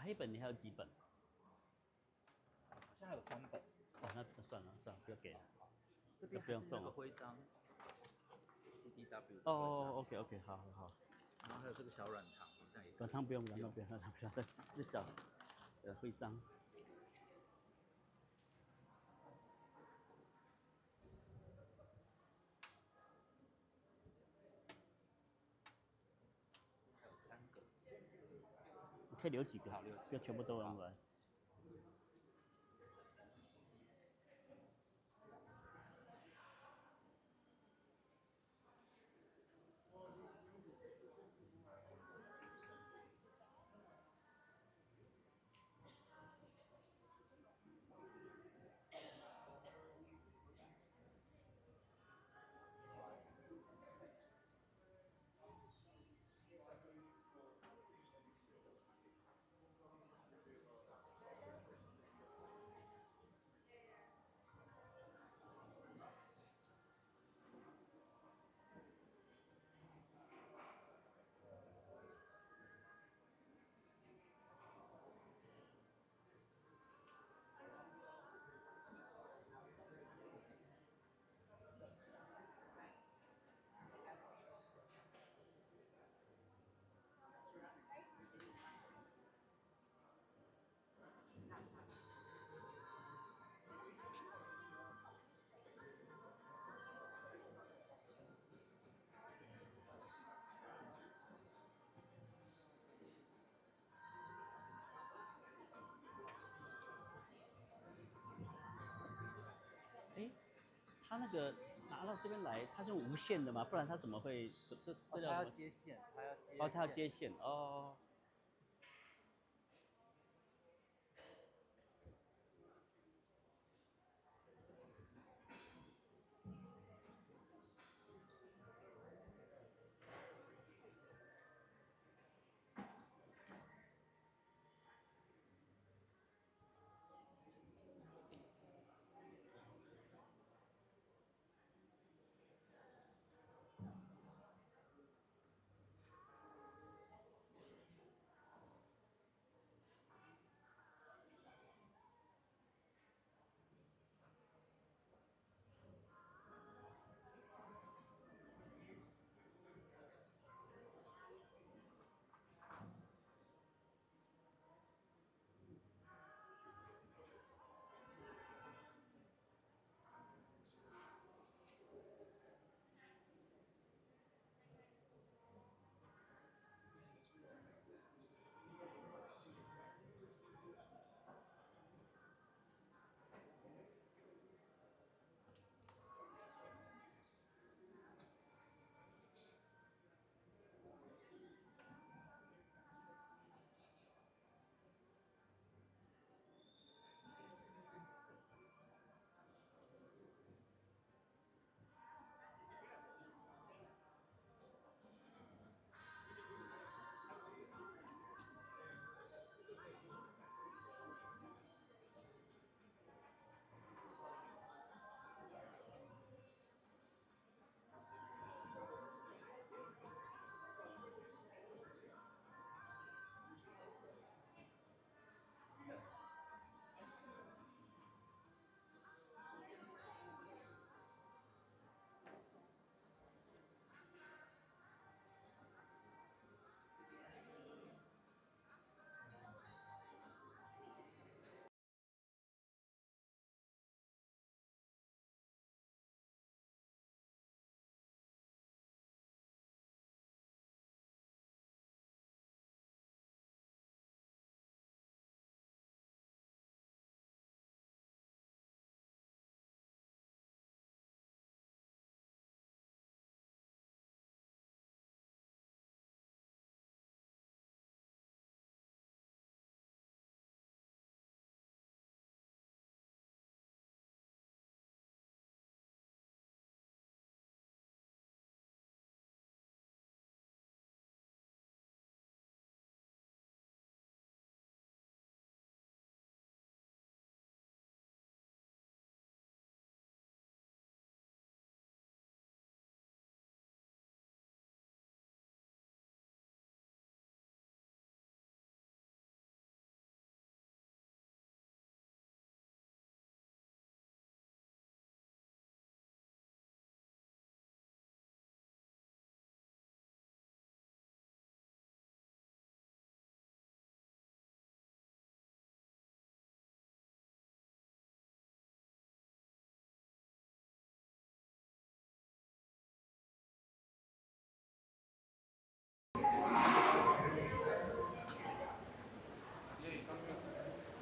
黑本你还有几本？好像还有3本。哦，那算了，不要给了。这边还是那个徽章 ，TDRI 的徽章。哦，OK， 好。然后还有这个小软糖，好像也。软糖不用，这小徽章。还有3个。你可以留几个？好，留几个。不要全部都用完。他那个拿到这边来，他是无线的嘛？不然他怎么会他要接线，他要接线哦。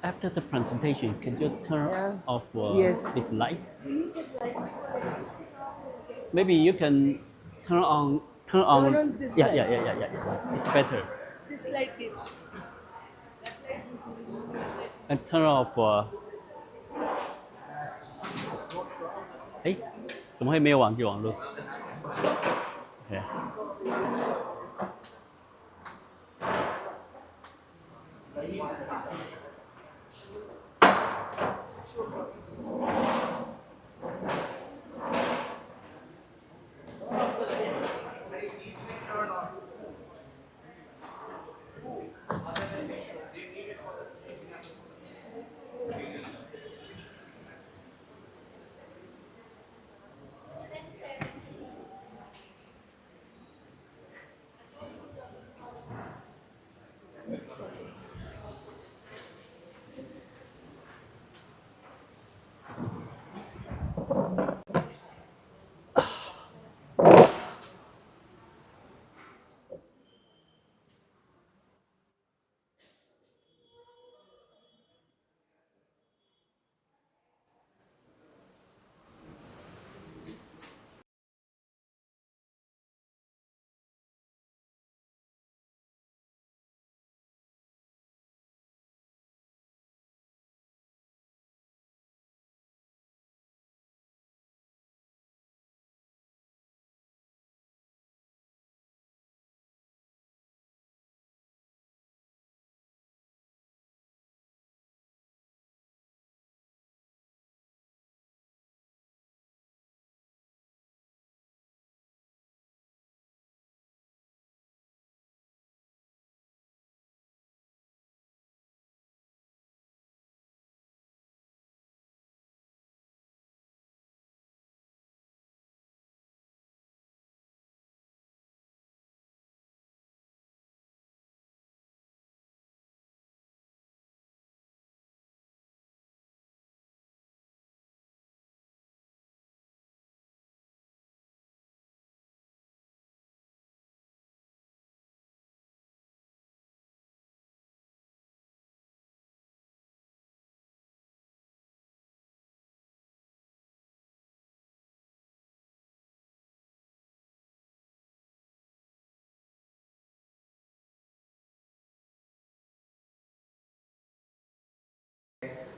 After the presentation, can you turn off Yes. this light? Maybe you can turn on. Turn on this Yeah, light. yeah, yeah, yeah, yeah. It's better. This light needs to. And turn off. 哎，怎么会没有网际网络？OK。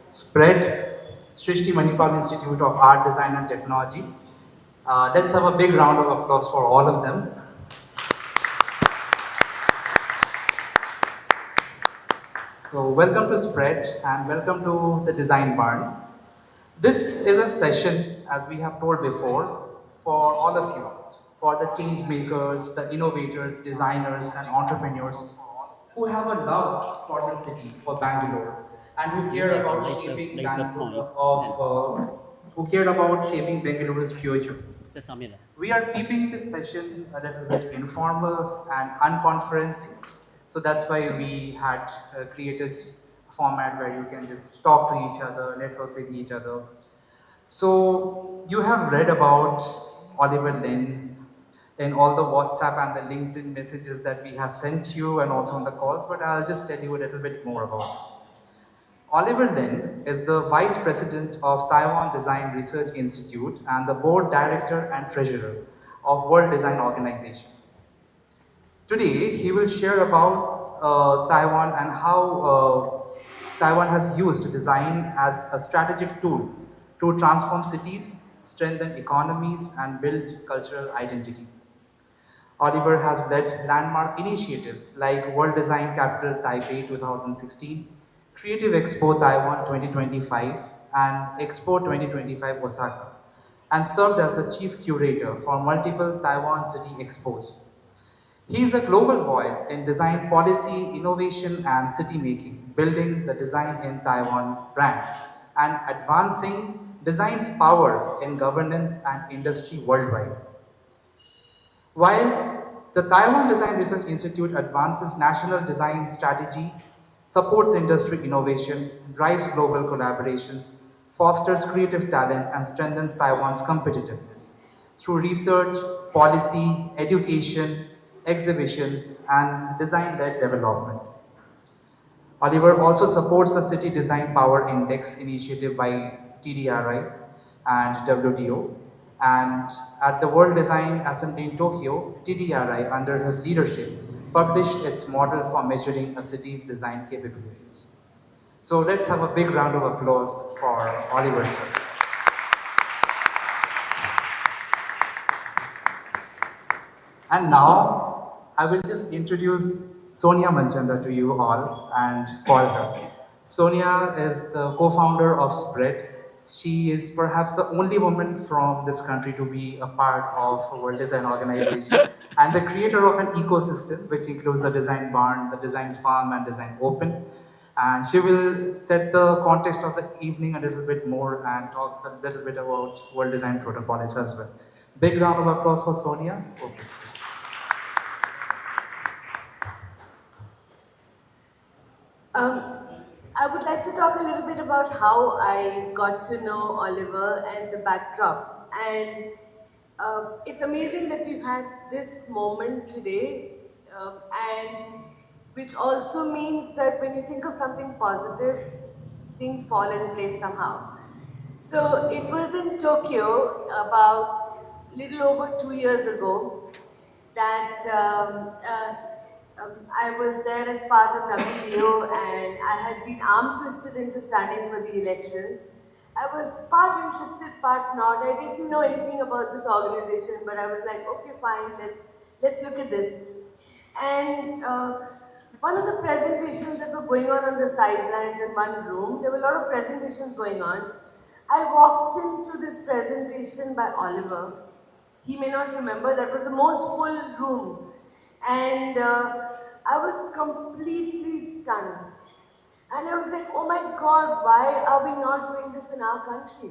Spread, Srishti Manipal Institute of Art, Design and Technology. Let's have a big round of applause for all of them. So welcome to Spread and welcome to the Design Barn. This is a session, as we have told before, for all of you, for the change makers, the innovators, designers and entrepreneurs who have a love for the city, for Bangalore, and who care about shaping Bengaluru's future. 在上面了。 We are keeping this session a little bit informal and unconferencing. So that's why we had created a format where you can just talk to each other, network with each other. So you have read about Oliver Lynn in all the WhatsApp and the LinkedIn messages that we have sent you and also on the calls, but I'll just tell you a little bit more about it. Oliver Lin is the Vice President of Taiwan Design Research Institute and the Board Director and Treasurer of World Design Organization. Today, he will share about Taiwan and how Taiwan has used design as a strategic tool to transform cities, strengthen economies, and build cultural identity. Oliver has led landmark initiatives like World Design Capital Taipei 2016, Creative Expo Taiwan 2025, and Expo 2025 Osaka, and served as the Chief Curator for multiple Taiwan City Expos. He is a global voice in design policy, innovation, and city making, building the Design in Taiwan brand, and advancing design's power in governance and industry worldwide. While the Taiwan Design Research Institute advances national design strategy, supports industry innovation, drives global collaborations, fosters creative talent, and strengthens Taiwan's competitiveness through research, policy, education, exhibitions, and design-led development. Oliver also supports the City Design Power Index initiative by TDRI and WDO. And at the World Design Assembly in Tokyo, TDRI, under his leadership, published its model for measuring a city's design capabilities. So let's have a big round of applause for Oliver, sir. And now, I will just introduce Sonia Manchanda to you all and call her. Sonia is the co-founder of Spread. She is perhaps the only woman from this country to be a part of a World Design Organization and the creator of an ecosystem which includes the Design Barn, the Design Farm and Design Open. And she will set the context of the evening a little bit more and talk a little bit about World Design Protocols as well. Big round of applause for Sonia. Okay. I would like to talk a little bit about how I got to know Oliver and the backdrop. And it's amazing that we've had this moment today, and which also means that when you think of something positive, things fall in place somehow. So it was in Tokyo about little over 2 years ago that I was there as part of WDO, and I had been arm twisted into standing for the elections. I was part interested, part not. I didn't know anything about this organization, but I was like, okay, fine, let's look at this. And one of the presentations that were going on the sidelines in one room, there were a lot of presentations going on. I walked into this presentation by Oliver. He may not remember, that was the most full room. And I was completely stunned. And I was like, oh my God, why are we not doing this in our country?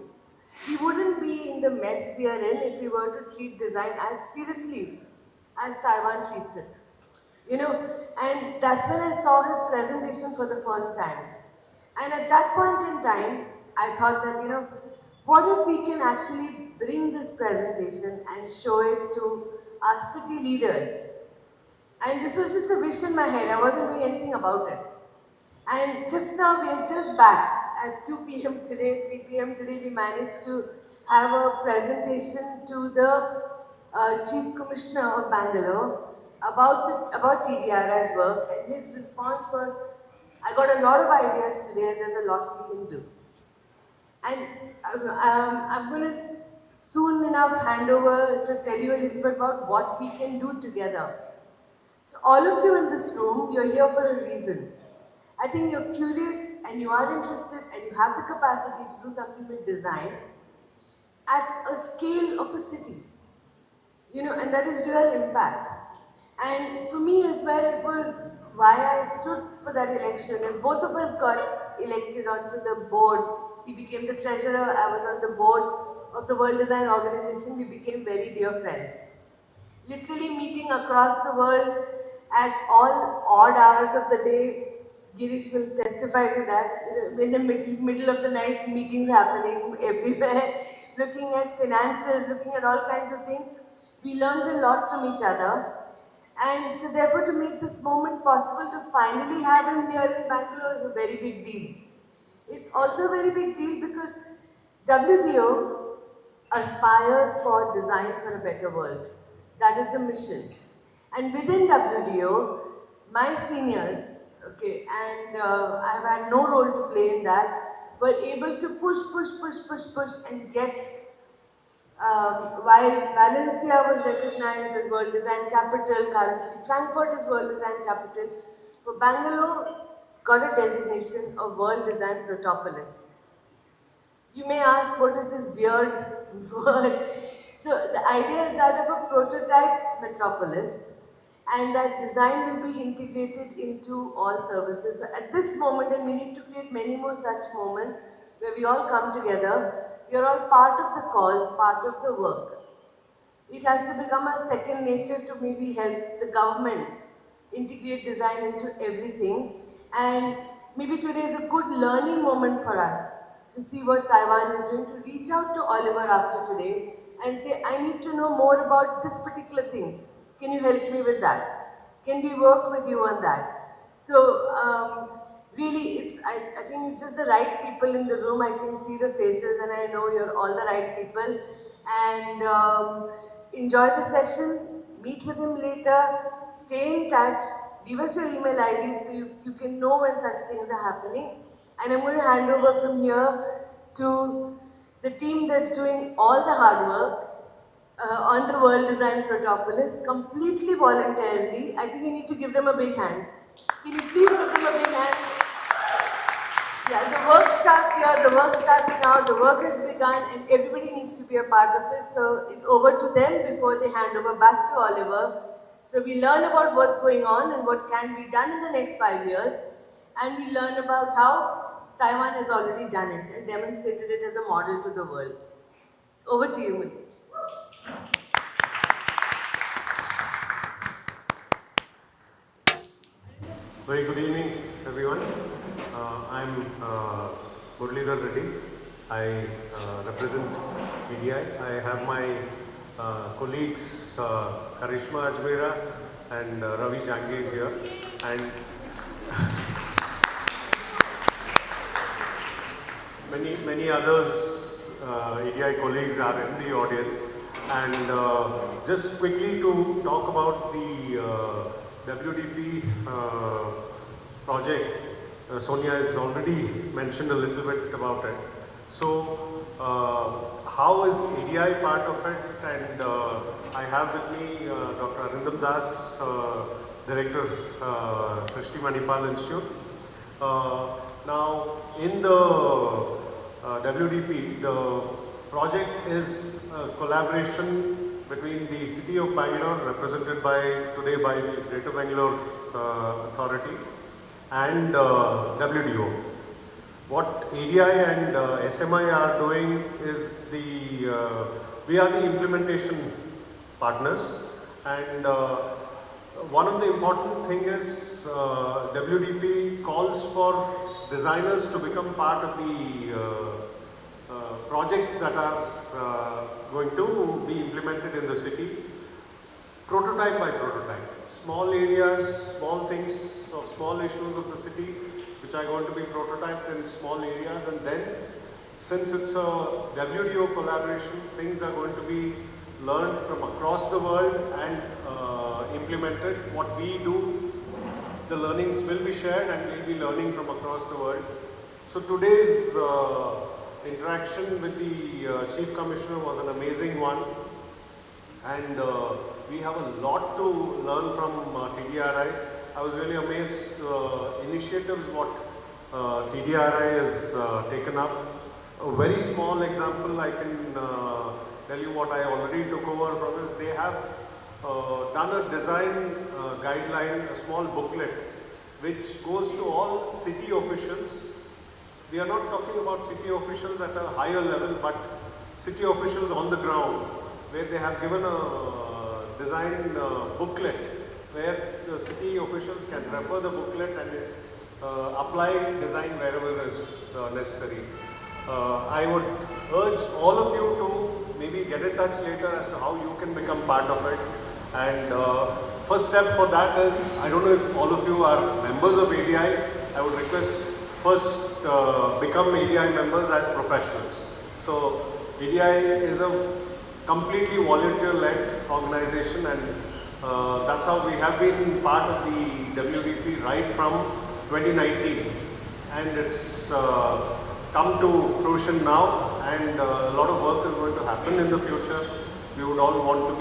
We wouldn't be in the mess we are in if we were to treat design as seriously as Taiwan treats it. You know, and that's when I saw his presentation for the first time. And at that point in time, I thought that, you know, what if we can actually bring this presentation and show it to our city leaders? And this was just a wish in my head, I wasn't doing anything about it. And just now, we are just back at 2 p.m. today, 3 p.m. today, we managed to have a presentation to the Chief Commissioner of Bangalore about TDRI's work, and his response was, I got a lot of ideas today and there's a lot we can do. And I'm going to soon enough hand over to tell you a little bit about what we can do together. So all of you in this room, you're here for a reason. I think you're curious and you are interested and you have the capacity to do something with design at a scale of a city. You know, and that is real impact. And for me as well, it was why I stood for that election, and both of us got elected onto the board. He became the treasurer, I was on the board of the World Design Organization. We became very dear friends. Literally meeting across the world at all odd hours of the day. Girish will testify to that. In the middle of the night, meetings happening everywhere, looking at finances, looking at all kinds of things. We learned a lot from each other. And so therefore, to make this moment possible, to finally have him here in Bangalore is a very big deal. It's also a very big deal because WDO aspires for design for a better world. That is the mission. And within WDO, my seniors, okay, and I have had no role to play in that, were able to push and get, while Valencia was recognized as World Design Capital, currently Frankfurt is World Design Capital, for Bangalore got a designation of World Design Protopolis. You may ask, what is this weird word? So the idea is that of a prototype metropolis, and that design will be integrated into all services. So at this moment, and we need to create many more such moments where we all come together, we are all part of the cause, part of the work. It has to become a second nature to maybe help the government integrate design into everything. And maybe today is a good learning moment for us to see what Taiwan is doing, to reach out to Oliver after today and say, I need to know more about this particular thing. Can you help me with that? Can we work with you on that? So really, I think it's just the right people in the room. I can see the faces and I know you're all the right people. And enjoy the session, meet with him later, stay in touch, leave us your email ID so you can know when such things are happening. And I'm going to hand over from here to the team that's doing all the hard work on the World Design Protopolis completely voluntarily. I think you need to give them a big hand. Can you please give them a big hand? Yeah, the work starts here, the work starts now, the work has begun and everybody needs to be a part of it. So it's over to them before they hand over back to Oliver. So we learn about what's going on and what can be done in the next 5 years. And we learn about how Taiwan has already done it and demonstrated it as a model to the world. Over to you, Muni. Very good evening, everyone. I'm Muralidhar Reddy. I represent TDRI. I have my colleagues Karishma Ajmera and Ravi Jangir here, and many others EDI colleagues are in the audience. And just quickly to talk about the WDP project, Sonia has already mentioned a little bit about it. So, how is EDI part of it? And I have with me Dr. Arindam Das, Director, Srishti Manipal Institute. Now, in the WDP, the project is a collaboration between the City of Bangalore, represented today by the Greater Bangalore Authority, and WDO. What ADI and SMI are doing is we are the implementation partners, and one of the important thing is WDP calls for designers to become part of the projects that are going to be implemented in the city, prototype by prototype. Small areas, small things, of small issues of the city which are going to be prototyped in small areas, and then since it's a WDO collaboration, things are going to be learned from across the world and implemented. What we do, the learnings will be shared and we'll be learning from across the world. So today's interaction with the Chief Commissioner was an amazing one, and we have a lot to learn from TDRI. I was really amazed initiatives what TDRI has taken up. A very small example I can tell you what I already took over from is they have done a design guideline, a small booklet which goes to all city officials. We are not talking about city officials at a higher level, but city officials on the ground, where they have given a design booklet where the city officials can refer the booklet and apply design wherever is necessary. I would urge all of you to maybe get in touch later as to how you can become part of it. And first step for that is, I don't know if all of you are members of ADI, I would request first become ADI members as professionals. So ADI is a completely volunteer-led organization, and that's how we have been part of the WDP right from 2019, and it's come to fruition now, and a lot of work is going to happen in the future. We would all want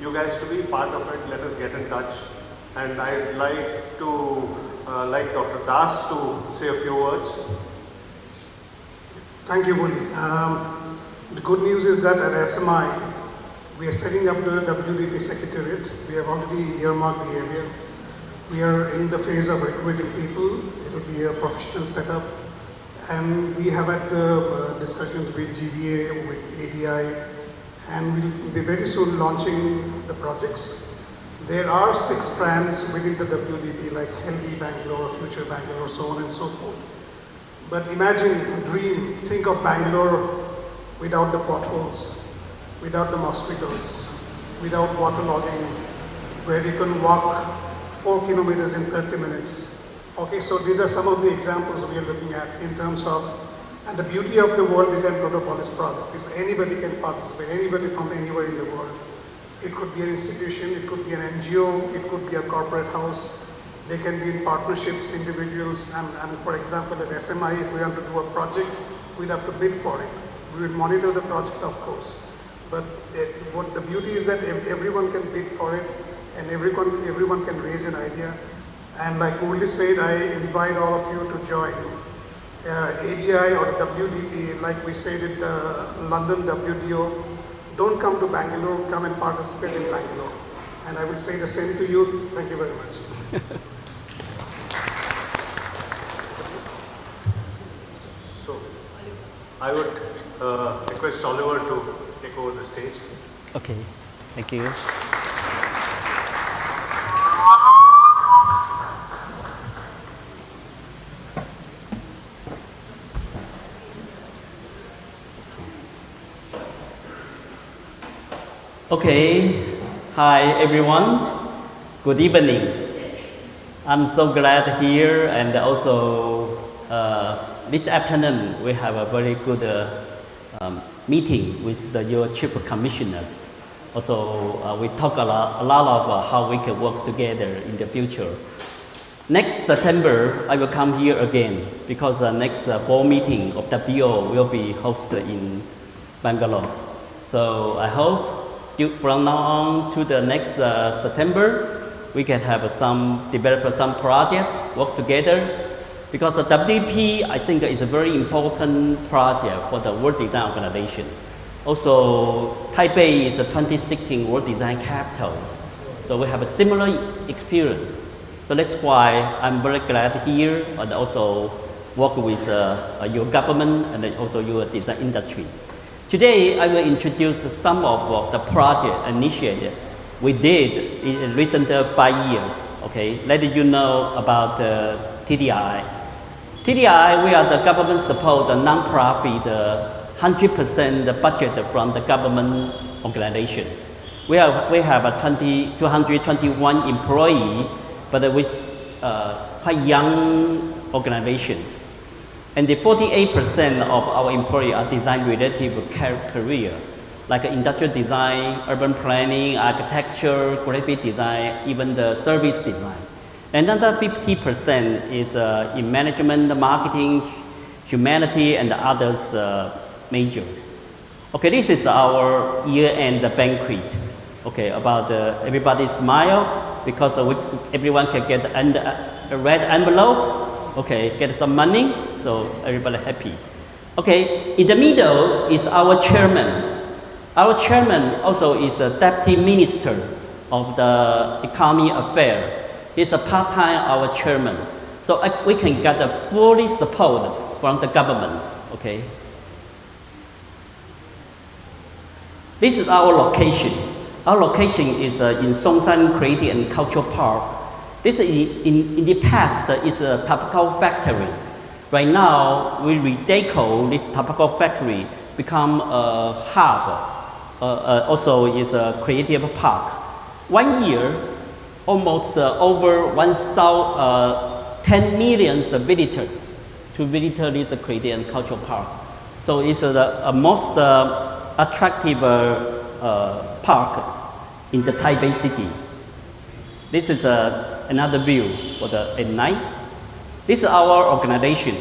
you guys to be part of it. Let us get in touch, and I'd like to like Dr. Das to say a few words. Thank you, Muni. The good news is that at SMI, we are setting up the WDP Secretariat. We have already earmarked the area. We are in the phase of recruiting people. It will be a professional setup. And we have had discussions with GBA, with ADI, and we'll be very soon launching the projects. There are 6 strands within the WDP, like Healthy Bangalore, Future Bangalore, so on and so forth. But imagine, dream, think of Bangalore without the potholes, without the mosquitoes, without waterlogging, where you can walk 4 kilometers in 30 minutes Okay, so these are some of the examples we are looking at in terms of, and the beauty of the World Design Protopolis project is anybody can participate, anybody from anywhere in the world. It could be an institution, it could be an NGO, it could be a corporate house. They can be in partnerships, individuals, and for example at SMI, if we want to do a project, we'd have to bid for it. We will monitor the project, of course. But what the beauty is that everyone can bid for it, and everyone can raise an idea. And like Murli said, I invite all of you to join ADI or WDP, like we said at the London WDO. Don't come to Bangalore, come and participate in Bangalore. And I will say the same to you. Thank you very much. So, I would request Oliver to take over the stage. Okay, thank you. Okay, hi everyone. Good evening. I'm so glad here, and also this afternoon we have a very good meeting with your Chief Commissioner. Also, we talk a lot of how we can work together in the future. Next September, I will come here again because the next board meeting of WO will be hosted in Bangalore. So I hope from now on to the next September, we can have develop some project, work together. Because the WDP, I think, is a very important project for the World Design Organization. Also, Taipei is the 2016 World Design Capital. So we have a similar experience. So that's why I'm very glad here and also work with your government and also your design industry. Today, I will introduce some of the project initiative we did in recent 5 years. Okay, let you know about TDRI. TDRI, we are the government support, the non-profit, 100% budget from the government organization. We have 221 employees, but with quite young organizations. And the 48% of our employees are design-related career, like industrial design, urban planning, architecture, graphic design, even the service design. Another 50% is in management, marketing, humanity, and others major. Okay, this is our year-end banquet. Okay, about everybody smile because everyone can get a red envelope. Okay, get some money, so everybody happy. Okay, in the middle is our chairman. Our chairman also is a deputy minister of the economy affair. He's a part-time our chairman. So we can get a fully support from the government, okay? This is our location. Our location is in Songshan Creative and Cultural Park. This in the past is a tobacco factory. Right now, we redeco this tobacco factory become a hub. Also is a creative park. 1 year, almost over 10 million visitors to visit this creative and cultural park. So it's the most attractive park in the Taipei city. This is another view for at night. This is our organization,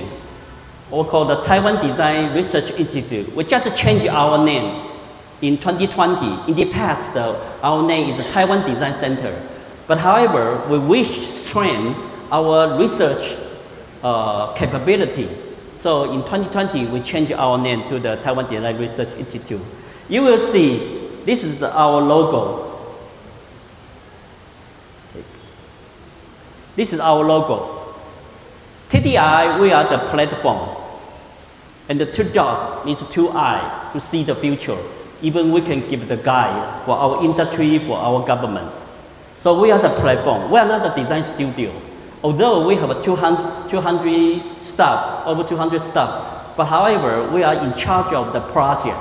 we call the Taiwan Design Research Institute. We just changed our name in 2020. In the past, our name is Taiwan Design Center. But however, we wish to strengthen our research capability. So in 2020, we changed our name to the Taiwan Design Research Institute. You will see, this is our logo. This is our logo. TDI, we are the platform. And the two dots needs two eyes to see the future. Even we can give the guide for our industry, for our government. So we are the platform. We are not the design studio. Although we have 200 staff, over 200 staff, but however, we are in charge of the project.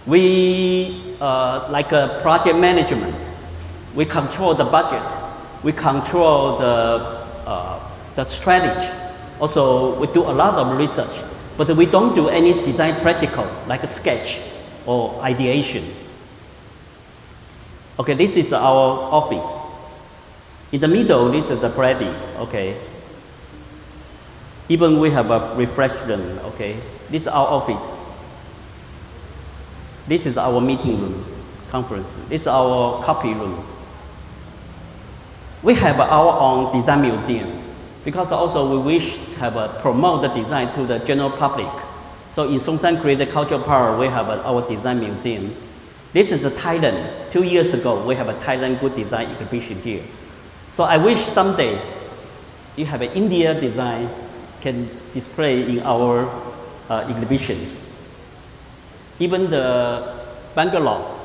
We, like a project management, we control the budget. We control the the strategy. Also, we do a lot of research, but we don't do any design practical, like a sketch or ideation. Okay, this is our office. In the middle, this is the party, okay. Even we have a refreshment, okay. This is our office. This is our meeting room, conference. This is our copy room. We have our own design museum because also we wish to have promote the design to the general public. So in Songsan Creative Cultural Park, we have our design museum. This is Thailand. 2 years ago, we have a Thailand good design exhibition here. So I wish someday you have an India design can display in our exhibition. Even the Bangalore,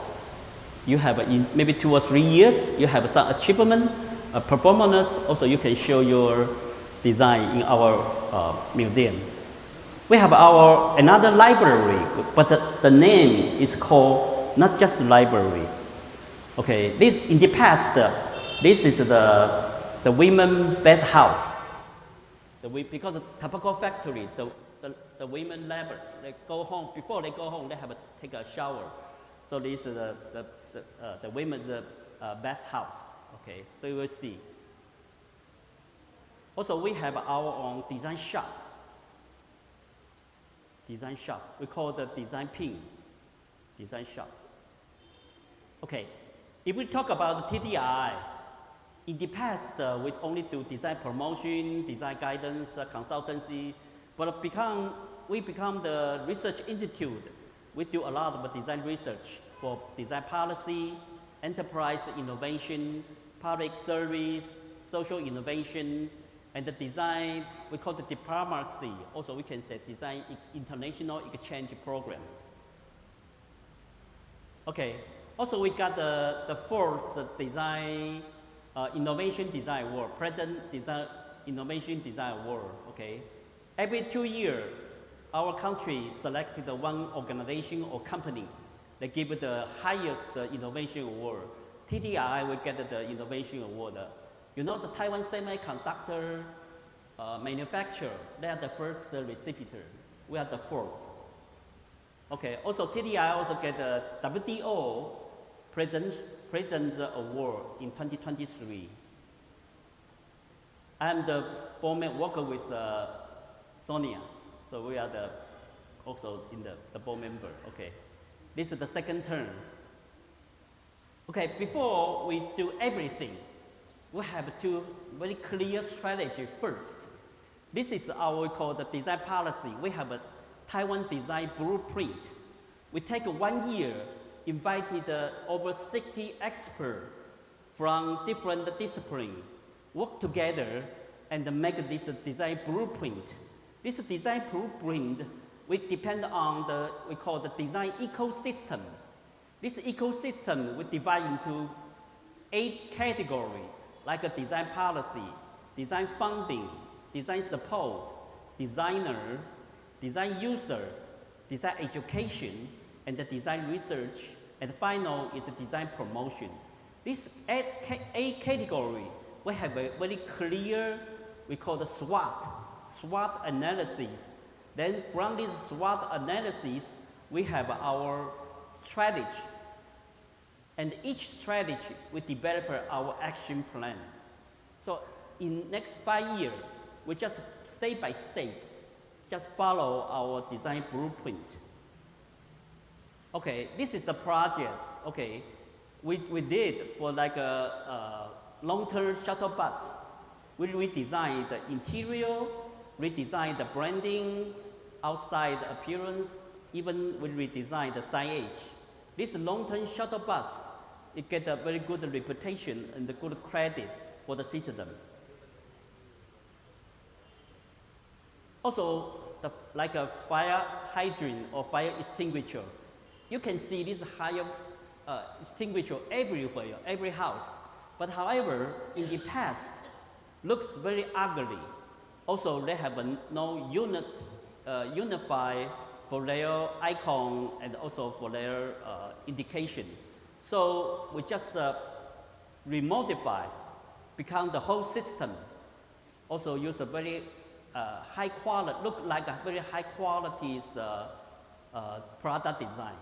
you have in maybe 2 or 3 years, you have some achievement, performance. Also, you can show your design in our museum. We have our another library, but the name is called not just library. Okay, this in the past, this is the women bathhouse. Because the tobacco factory, the women labor, they go home, before they go home, they have to take a shower. So this is the women's bathhouse, okay, so you will see. Also, we have our own design shop. Design shop, we call the design pin, design shop. Okay, if we talk about the TDRI, in the past, we only do design promotion, design guidance, consultancy, but we become the research institute. We do a lot of design research for design policy, enterprise innovation, public service, social innovation, and the design, we call the diplomacy. Also, we can say design international exchange program. Okay, also we got the fourth design innovation design award, present design innovation design award. Okay, every 2 years, our country selected one organization or company that give the highest innovation award. TDRI will get the innovation award. You know the Taiwan semiconductor manufacturer, they are the first recipient. We are the fourth. Okay, also TDRI also get the WTO President Award in 2023. I am the board member worker with Sonia, so we are also in the board member. Okay, this is the second term. Okay, before we do everything, we have two very clear strategy first. This is our we call the design policy. We have a Taiwan design blueprint. We take 1 year, invited over 60 experts from different disciplines, work together and make this design blueprint. This design blueprint, we depend on we call the design ecosystem. This ecosystem we divide into 8 categories, like a design policy, design funding, design support, designer, design user, design education, and the design research, and final is the design promotion. This 8 category, we have a very clear, we call the SWOT analysis. Then from this SWOT analysis, we have our strategy. And each strategy, we develop our action plan. So in next 5 years, we just step by step, just follow our design blueprint. Okay, this is the project. Okay, we did for like a long-term shuttle bus. We redesigned the interior, redesigned the branding, outside appearance, even we redesigned the signage. This long-term shuttle bus, it gets a very good reputation and a good credit for the citizen. Also, like a fire hydrant or fire extinguisher. You can see this fire extinguisher everywhere, every house. But however, in the past, looks very ugly. Also, they have no unified for their icon and also for their indication. So we just remodify, become the whole system. also use a very high quality, look like a very high quality product design.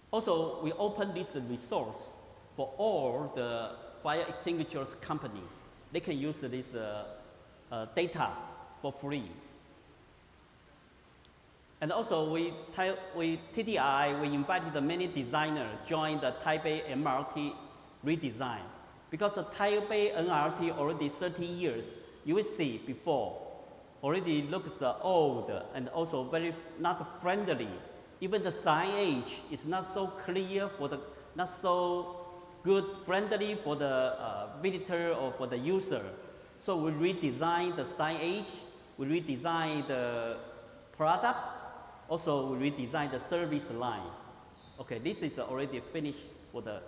Also, we open this resource for all the fire extinguishers company. They can use this data for free. And also, we TDRI, we invited many designers join the Taipei MRT redesign. Because the Taipei MRT already 30 years, you will see before, already looks old and also very not friendly. Even the signage is not so clear for the, not so good, friendly for the visitor or for the user. So we redesign the signage, we redesign the product, also we redesign the service line. Okay, this is already finished for the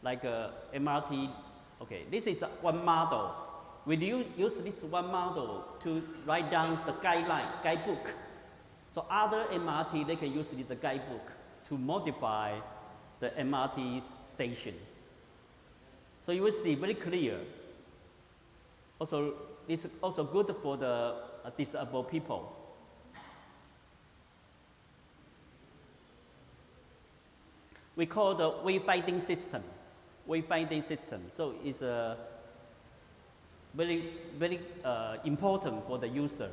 MRT. Okay, this is one model. We use this one model to write down the guidebook. So other MRT, they can use the guidebook to modify the MRT station. So you will see very clear. Also, this is also good for the disabled people. We call the wayfinding system. Wayfinding system. So it's very important for the user.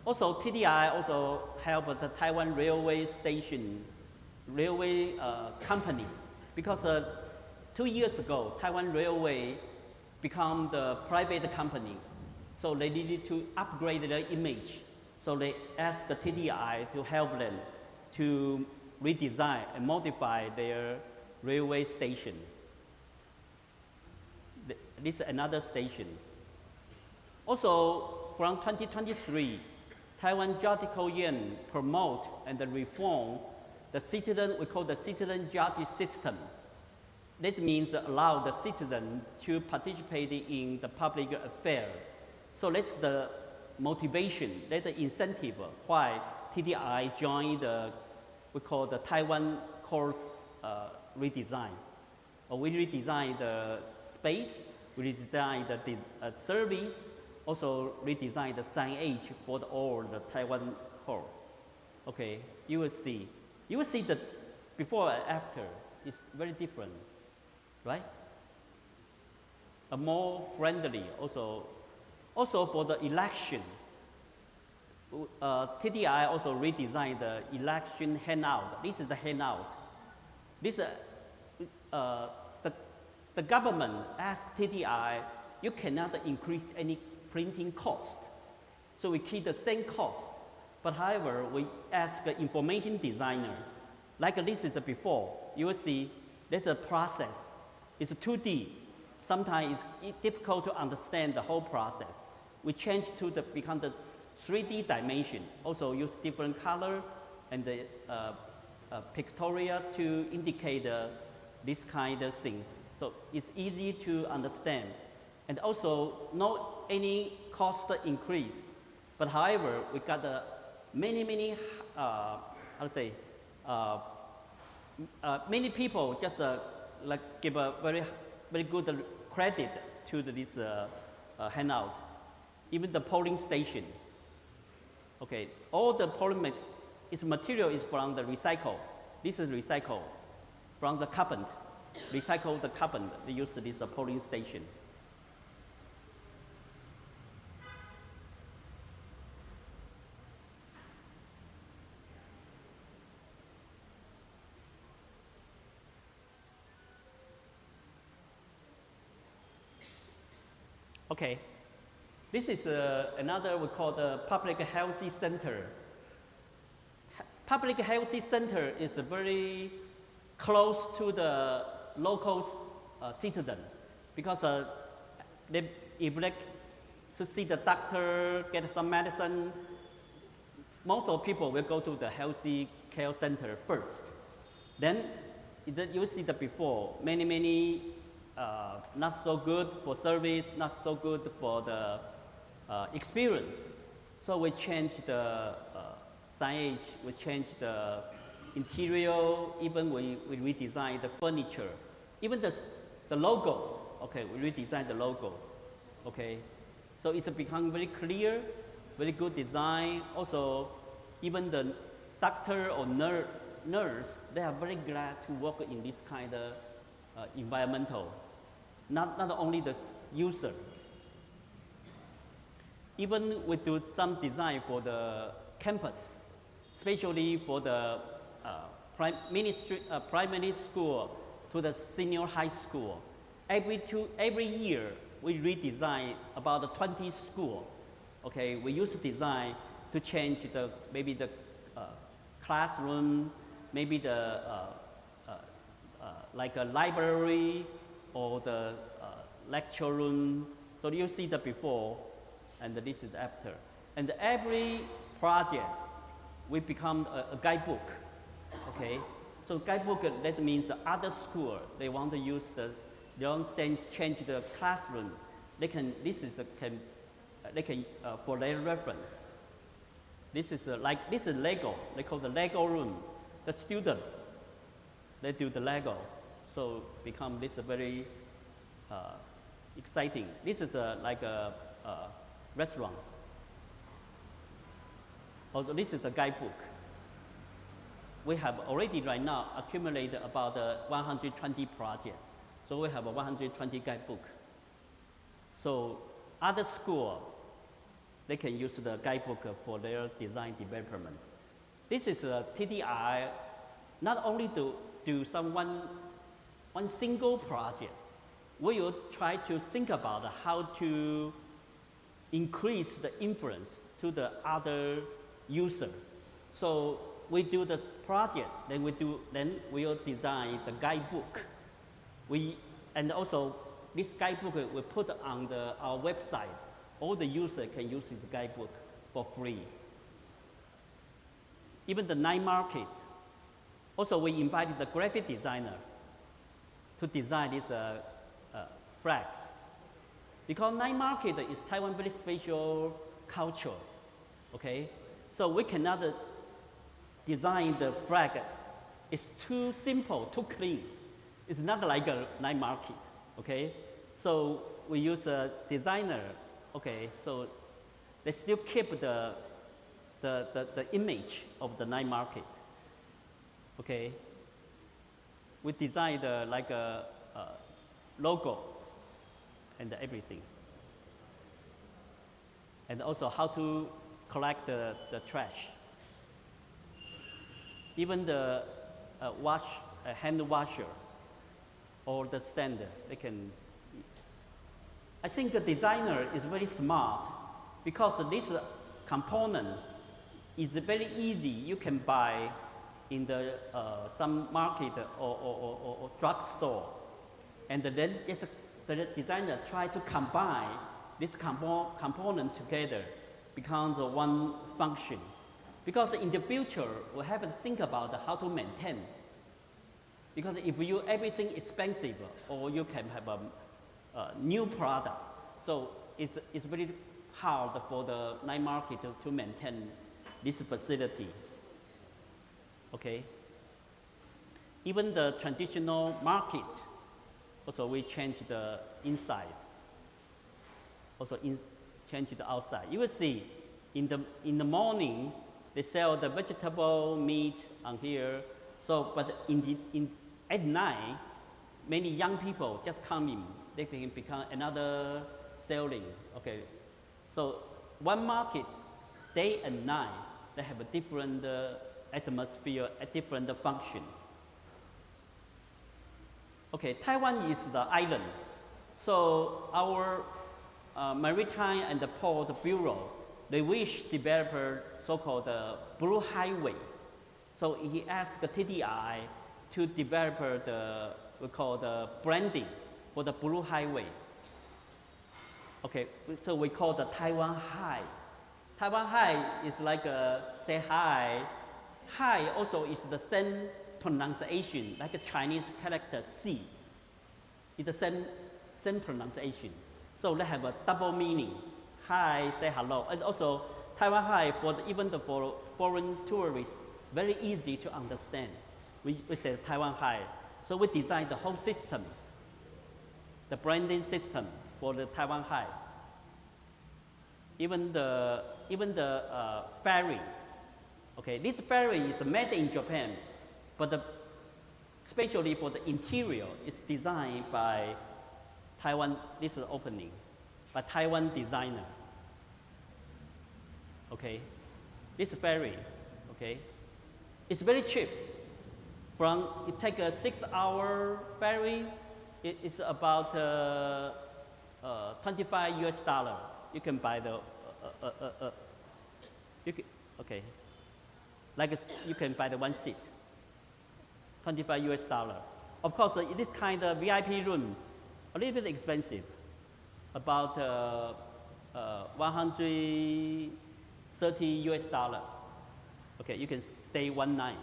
Also, TDRI also help the Taiwan Railway Station, railway company, because 2 years ago, Taiwan Railway become the private company. So they needed to upgrade their image. So they asked the TDRI to help them to redesign and modify their railway station. This is another station. Also, from 2023, Taiwan Judicial Yuan promote and reform the citizen, we call the citizen judge system. That means allow the citizen to participate in the public affair. So that's the motivation, that's the incentive why TDRI joined the, we call the Taiwan courts redesign. We redesign the space, we redesign the service, also redesign the signage for all the Taiwan court. Okay, you will see the before and after is very different, right? A more friendly also for the election. TDRI also redesigned the election handout. This is the handout. This the government asked TDRI, you cannot increase any printing cost. So we keep the same cost. But however, we ask the information designer, like this is before, you will see there's a process. It's 2D. Sometimes it's difficult to understand the whole process. We change to become the 3D dimension. Also use different color and the pictorial to indicate this kind of things. So it's easy to understand. And also not any cost increase. But however, we got many many people just like give a very good credit to this handout. Even the polling station. Okay, all the polling material is from the recycle. This is recycle from the carbon. Recycle the carbon. They use this polling station. Okay, this is another we call the public health center. Public health center is very close to the local citizen because if they like to see the doctor, get some medicine, most of people will go to the healthy care center first. Then you see the before many not so good for service, not so good for the experience. So we change the signage, we change the interior, even we redesign the furniture. Even the logo, okay, we redesign the logo. Okay, so it's become very clear, very good design. Also, even the doctor or nurse, they are very glad to work in this kind of environmental. Not only the user. Even we do some design for the campus, especially for the primary school to the senior high school. Every year we redesign about 20 schools. Okay, we use design to change maybe the classroom, maybe the like a library or the lecture room. So you see the before and this is after. And every project we become a guidebook. Okay, so guidebook, that means the other school, they want to use they don't change the classroom. They can for their reference. This is this is Lego. They call the Lego room. The student, they do the Lego, so become this very exciting. This is like a restaurant. Also, this is the guidebook. We have already right now accumulated about 120 projects. So we have a 120 guidebook. So other school, they can use the guidebook for their design development. This is a TDRI, not only to do one single project. We will try to think about how to increase the influence to the other user. So we do the project, then we will design the guidebook. And also this guidebook we put on our website. All the users can use this guidebook for free. Even the night market. Also, we invited the graphic designer to design this flags. Because night market is Taiwan very special culture. Okay, so we cannot design the flag. It's too simple, too clean. It's not like a night market. Okay, so we use a designer. Okay, so they still keep the image of the night market. Okay, we designed like a logo and everything, and also how to collect the trash. Even the hand washer or the stand, they can. I think the designer is very smart because this component is very easy. You can buy in the some market or drugstore, and then the designer try to combine this component together, becomes one function. Because in the future, we have to think about how to maintain. Because if everything expensive, or you can have a new product, so it's very hard for the night market to maintain this facility. Okay. Even the traditional market, also we change the inside. Also change the outside. You will see in the morning they sell the vegetable meat on here. So, but at night, many young people just come in. They can become another selling. Okay, so one market, day and night, they have a different atmosphere, a different function. Okay, Taiwan is the island. So our Maritime and the Port Bureau, they wish to develop so-called Blue Highway. So he asked the TDRI to develop we call the branding for the Blue Highway. Okay, so we call the Taiwan High. Taiwan High is like say hi. Hi also is the same pronunciation, like a Chinese character C. It's the same pronunciation. So they have a double meaning. Hi, say hello. And also Taiwan High even for foreign tourists, very easy to understand. We say Taiwan High. So we designed the whole system, the branding system for the Taiwan High. even the ferry. Okay, this ferry is made in Japan, but especially for the interior, it's designed by Taiwan. This is the opening by Taiwan designer. Okay, this ferry. Okay, it's very cheap. It take a 6-hour ferry. It's about $25. You can buy the okay, like you can buy the one seat, $25. Of course, this kind of VIP room a little bit expensive, about $130. Okay, you can stay one night.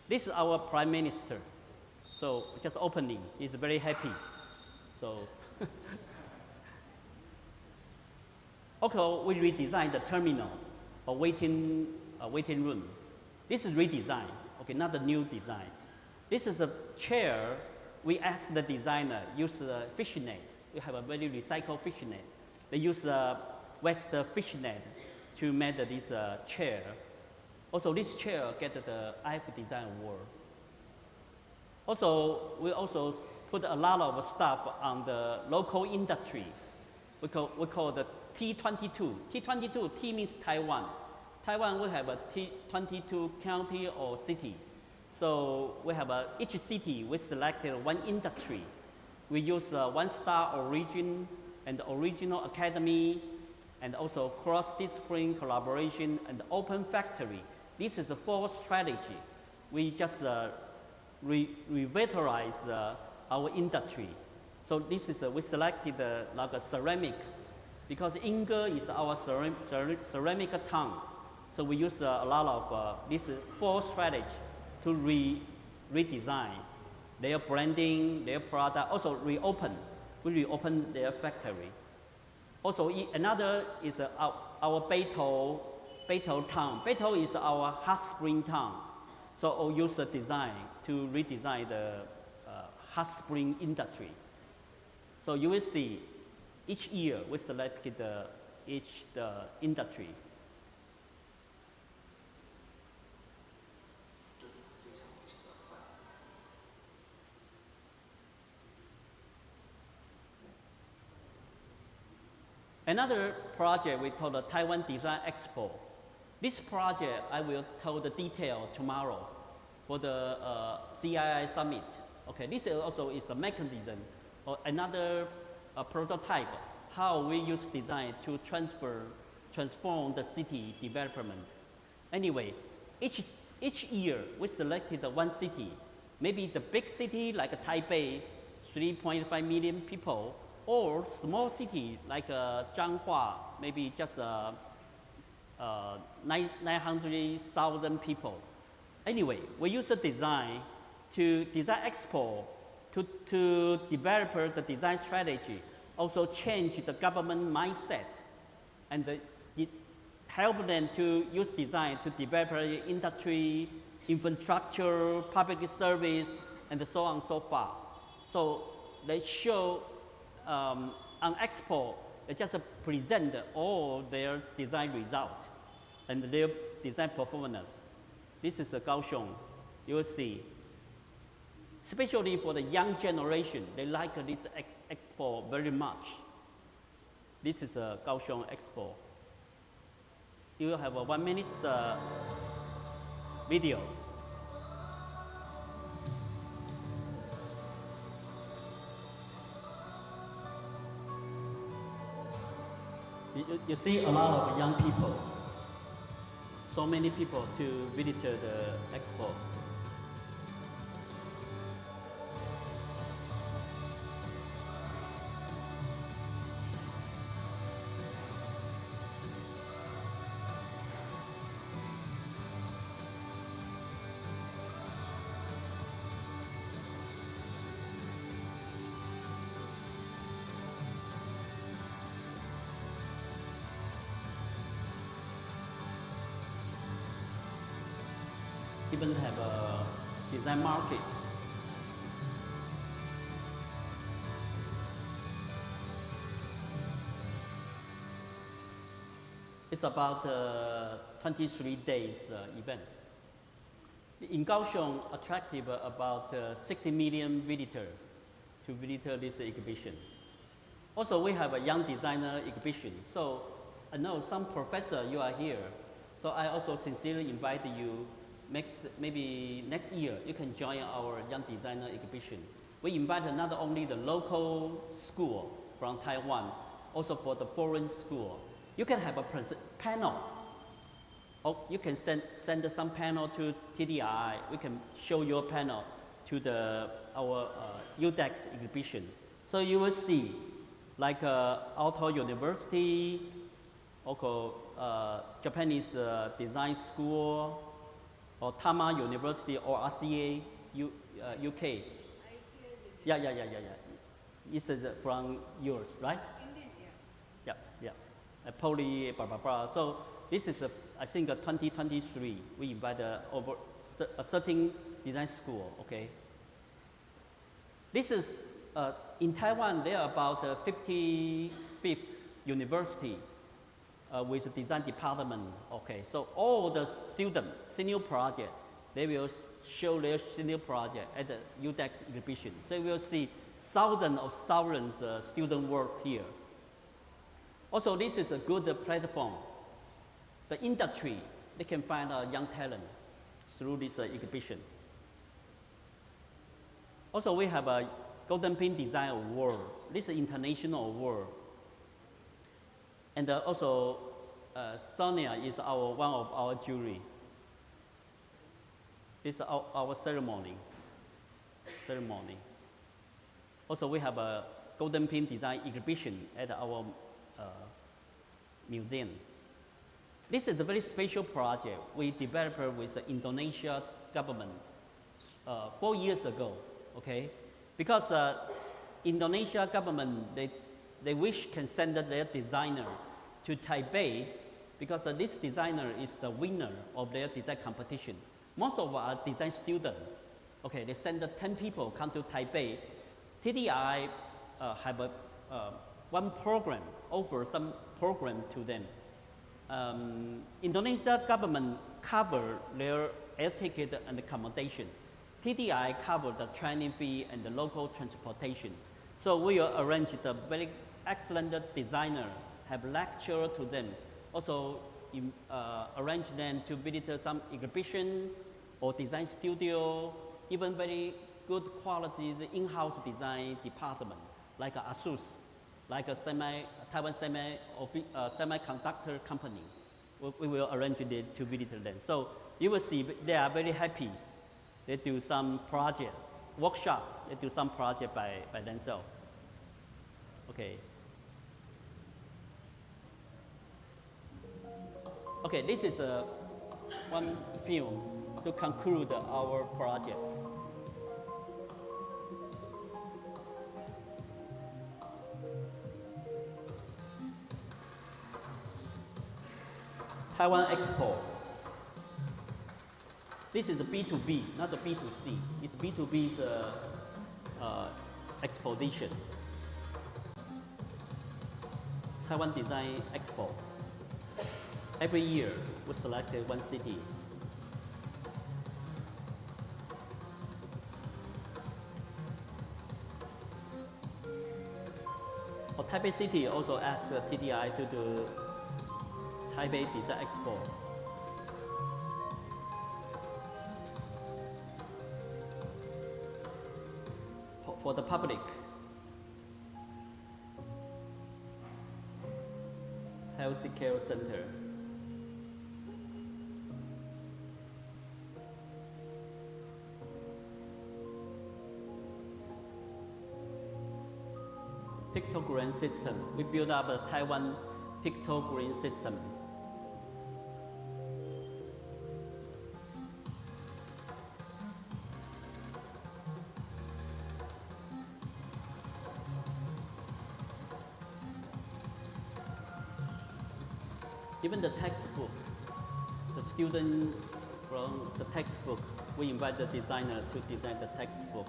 This is our Prime Minister. So just opening, he's very happy. So also we redesigned the terminal or waiting room. This is redesigned. Okay, not the new design. This is a chair. We asked the designer use a fishnet. We have a very recycled fishnet. They use West fishnet to make this chair. Also, this chair get the IF Design Award. Also, we also put a lot of stuff on the local industry. We call the T22. T22, T means Taiwan. Taiwan, we have a T22 county or city. So we have each city, we selected one industry. We use one-star origin and original academy, and also cross-discipline collaboration and open factory. This is the fourth strategy. We just revitalize our industry. So this is we selected like a ceramic, because Inge is our ceramic town. So we use a lot of this four strategy to redesign their branding, their product. Also we reopen their factory. Also another is our Beito town. Beito is our hot spring town. So we use the design to redesign the hot spring industry. So you will see each year we selected each industry. Another project we call the Taiwan Design Expo. This project I will tell the detail tomorrow for the CII summit. Okay, this also is the mechanism or another prototype how we use design to transform the city development. Anyway, each year we selected one city, maybe the big city like Taipei, 3.5 million people, or small city like Zhanghua, maybe just 900,000 people. Anyway, we use the design to design expo to develop the design strategy, also change the government mindset, and it help them to use design to develop industry, infrastructure, public service, and so on and so forth. So they show on expo, they just present all their design results and their design performance. This is Kaohsiung. You will see, especially for the young generation, they like this expo very much. This is Kaohsiung Expo. You will have a 1 minute video. You see a lot of young people. So many people to visit the expo. Even have a design market. It's about 23 days event. In Kaohsiung, attractive about 60 million visitors to visit this exhibition. Also, we have a young designer exhibition. So I know some professor you are here. So I also sincerely invite you. Maybe next year you can join our young designer exhibition. We invite not only the local school from Taiwan, also for the foreign school. You can have a panel. Or you can send some panel to TDRI. We can show your panel to our UDEX exhibition. So you will see like Auto University, also Japanese Design School, or Tama University or RCA, UK. Yeah. This is from yours, right? Indian, yeah. Yeah. Poly, blah, blah, blah. So this is, I think, 2023. We invite over a certain design school, okay? This is, in Taiwan, there are about 55 university with a design department, okay? So all the students, senior project, they will show their senior project at the UDEX exhibition. So you will see thousands of student work here. Also, this is a good platform. The industry, they can find a young talent through this exhibition. Also, we have a Golden Pin Design Award. This is international award. And also, Sonia is one of our jury. This is our ceremony. Also, we have a Golden Pin Design exhibition at our museum. This is a very special project we developed with the Indonesia government 4 years ago, okay? Because Indonesia government, they wish can send their designer to Taipei because this designer is the winner of their design competition. Most of our design students, okay, they send 10 people come to Taipei. TDRI have one program, offer some program to them. Indonesia government cover their air ticket and accommodation. TDI cover the training fee and the local transportation. So we will arrange the very excellent designer, have lecture to them. Also arrange them to visit some exhibition or design studio, even very good quality in-house design department like ASUS, like a Taiwan semiconductor company. We will arrange it to visit them. So you will see they are very happy. They do some project, workshop, they do some project by themselves. Okay. Okay, this is one film to conclude our project. Taiwan Expo. This is a B2B, not a B2C. It's B2B's exposition. Taiwan Design Expo. Every year, we selected one city. Taipei City also asked TDI to do Taipei Design Expo. For the public, health care center. Pictogram system. We built up a Taiwan pictogram system. Even the textbook, the student from the textbook, we invite the designer to design the textbook.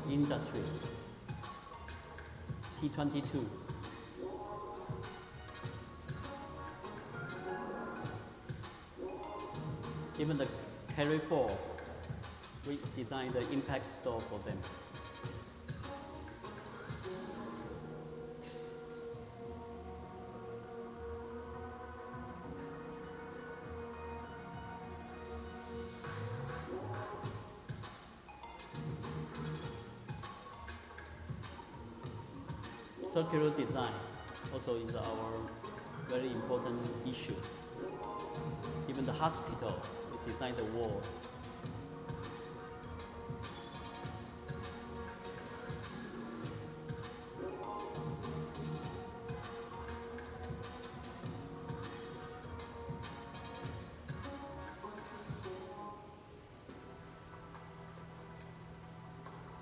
industry. T22. Even the carry 4, we designed the impact store for them. Circular design also is our very important issue. Even the hospital, we design the wall.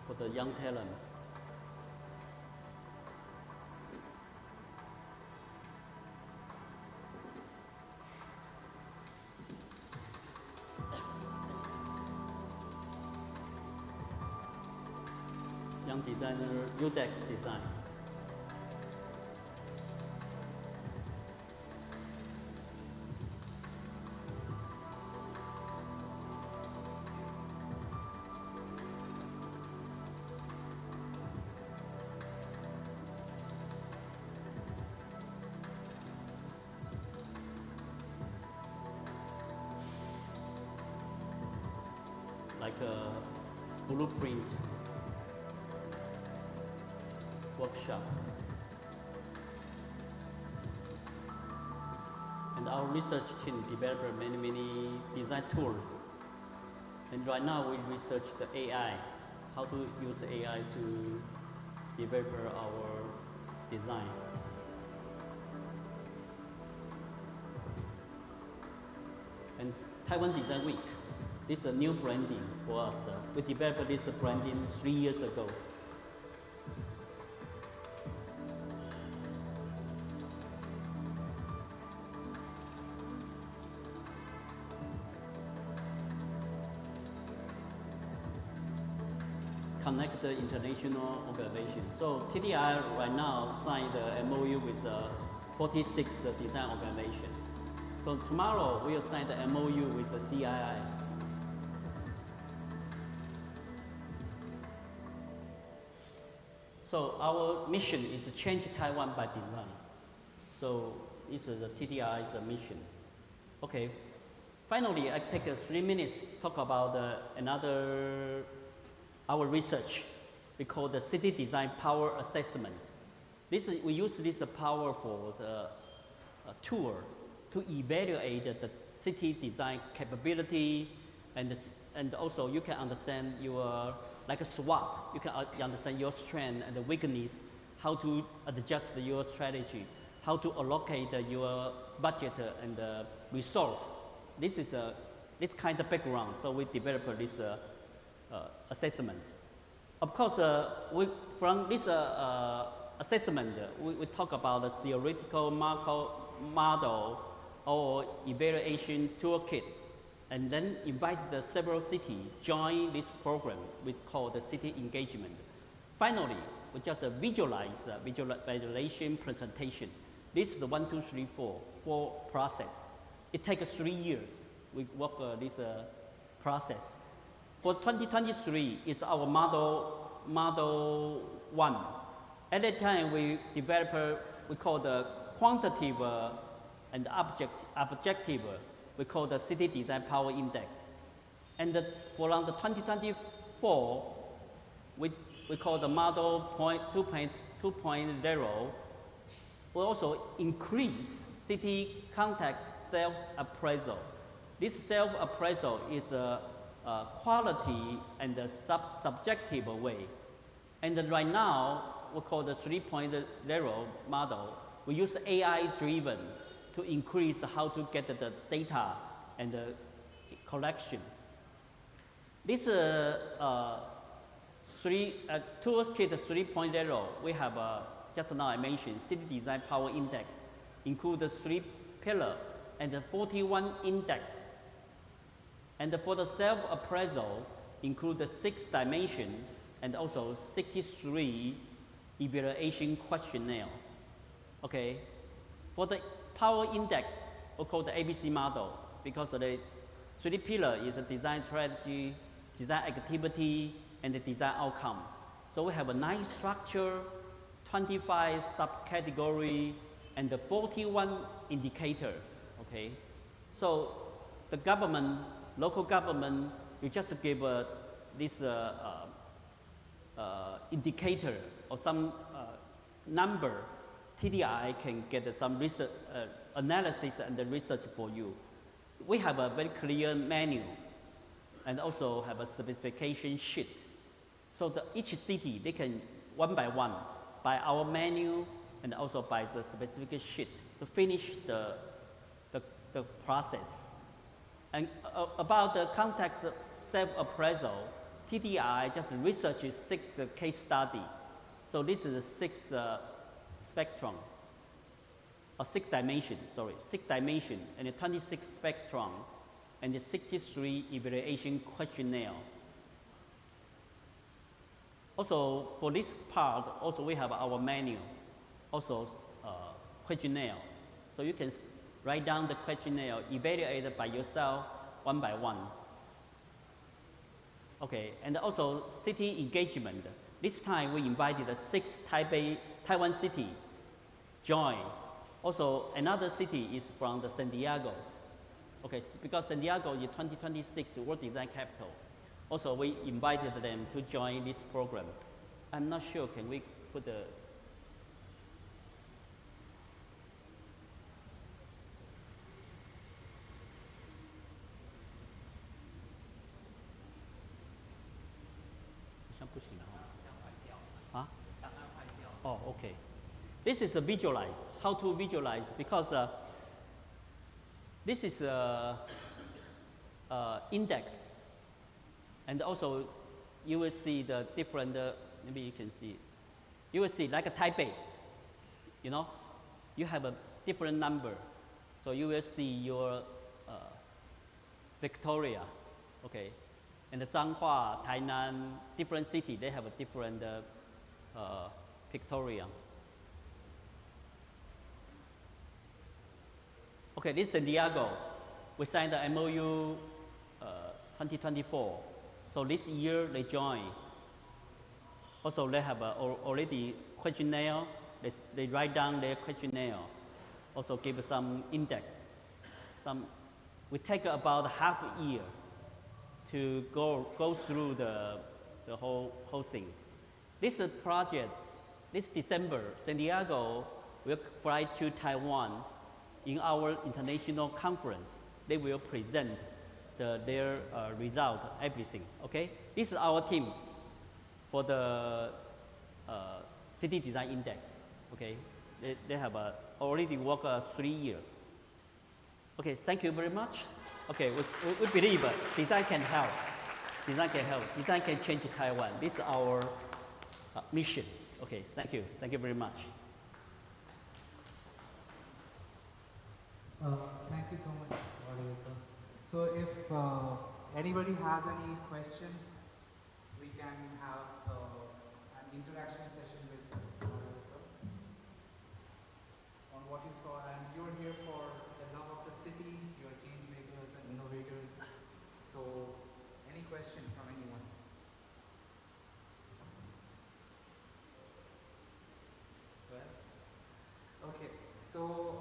For the young talent. Young designer, UDEX design. Like a blueprint workshop. And our research team developed many design tools. And right now we research the AI, how to use AI to develop our design. And Taiwan Design Week, this is a new branding for us. We developed this branding 3 years ago. Connect the international organization. So TDRI right now signed the MOU with 46 design organizations. So tomorrow we'll sign the MOU with the CII. So our mission is to change Taiwan by design. So this is the TDRI's mission. Okay. Finally, I take 3 minutes to talk about our research. We call the city design power assessment. We use this power for the tool to evaluate the city design capability, and also you can understand your, like a SWOT, you can understand your strength and the weakness, how to adjust your strategy, how to allocate your budget and resource. This is this kind of background, so we developed this assessment. Of course, from this assessment, we talk about the theoretical model or evaluation toolkit, and then invite the several cities join this program we call the city engagement. Finally, we just visualize visualization presentation. This is the 1, 2, 3, 4 process. It takes 3 years. We work this process. For 2023 is our model 1. At that time, we developed, we call the quantitative and objective, we call the City Design Power Index. And for around 2024, we call the model 2.0. We also increase city context self-appraisal. This self-appraisal is a quality and a subjective way. And right now, we call the 3.0 model. We use AI-driven to increase how to get the data and the collection. This toolkit 3.0, we have just now I mentioned City Design Power Index, includes 3 pillars and 41 index. And for the self-appraisal, include the 6 dimensions and also 63 evaluation questionnaire. Okay, for the power index, we call the ABC model, because the 3 pillar is a design strategy, design activity, and the design outcome. So we have a nice structure, 25 subcategory, and the 41 indicator. Okay, so the government, local government, you just give this indicator or some number. TDRI can get some research, analysis and the research for you. We have a very clear menu and also have a specification sheet. So each city, they can one by one, by our menu and also by the specification sheet to finish the process. And about the context self-appraisal, TDRI just researched 6 case study. So this is a 6 spectrum, or 6 dimension, sorry, 6 dimension and a 26 spectrum and the 63 evaluation questionnaire. Also for this part, also we have our menu, also questionnaire. So you can write down the questionnaire, evaluate it by yourself one by one. Okay, and also city engagement. This time we invited the 6 Taiwan city join. Also another city is from the San Diego. Okay, because San Diego is 2026 World Design Capital. Also we invited them to join this program. I'm not sure, can we put the Oh, okay. This is a visualize, how to visualize, because this is a index, and also you will see the different, maybe you can see, you will see like a Taipei, you know, you have a different number, so you will see your Victoria, okay, and the Zhanghua, Tainan, different city, they have a different pictorial. Okay, this is San Diego. We signed the MOU 2024. So this year they join. Also they have already questionnaire. They write down their questionnaire. Also give some index. We take about half a year to go through the whole thing. This project, this December, San Diego will fly to Taiwan in our international conference. They will present their result, everything. Okay, this is our team for the City Design Index. Okay, they have already worked 3 years. Okay, thank you very much. Okay, we believe design can help. Design can help. Design can change Taiwan. This is our mission. Okay, thank you. Thank you very much. Thank you so much, Oliver, sir. So if anybody has any questions, we can have an interaction session with Oliver, sir, on what you saw. And you're here for the love of the city, you're change makers and innovators. So any question from anyone? Well, okay, so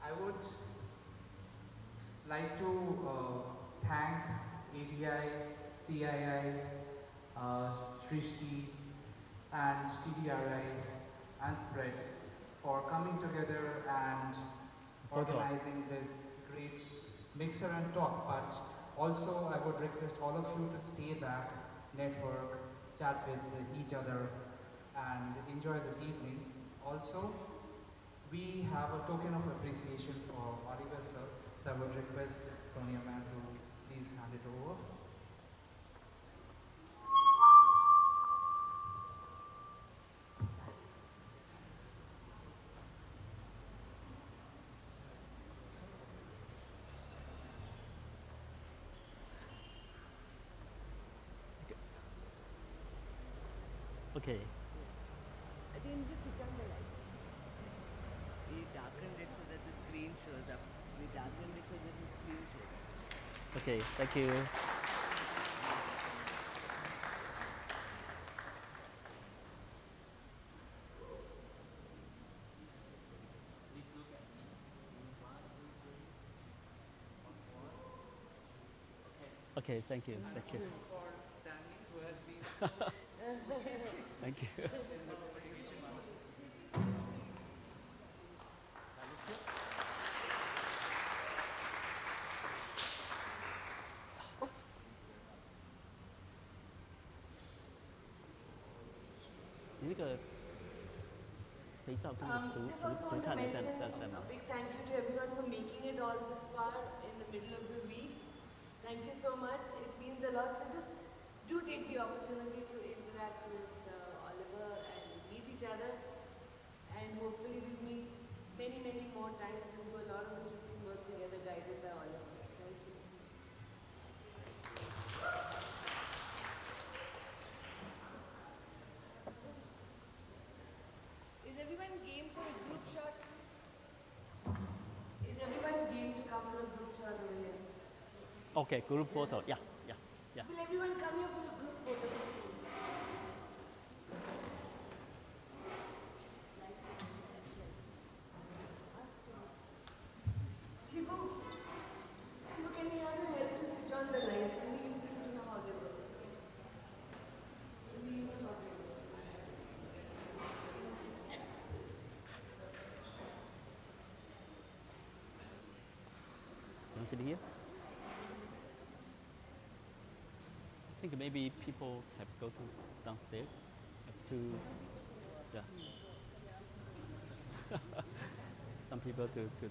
I would like to thank ATI, CII, Srishti and TDRI and Spread for coming together and organizing this great mixer and talk. But also I would request all of you to stay back, network, chat with each other and enjoy this evening. Also, we have a token of appreciation for Oliver sir, so I would request Sonia ma'am to please hand it over. Okay. I didn't just switch on the light. We darkened it so that the screen shows up. We darkened it so that the screen shows up. Okay, thank you. Please look at me. 1, 2, 3. One more. Okay. Okay, thank you. Thank you. For Stanley, who has been so Thank you. in the communication process. Just also want to mention a big thank you to everyone for making it all this far in the middle of the week. Thank you so much. It means a lot. So just do take the opportunity to interact with Oliver and meet each other. And hopefully we'll meet many, many more times and do a lot of interesting work together guided by Oliver. Thank you. Is everyone game for a group shot? Is everyone game to come for a group shot over here? Okay, group photo. Yeah, yeah, yeah. Will everyone come here for a group photo? Shivu, can you have to help to switch on the lights? Only you seem to know how they work. Only you know how they work. Want to sit here? I think maybe people have go to downstairs. Have to, yeah. Some people to the.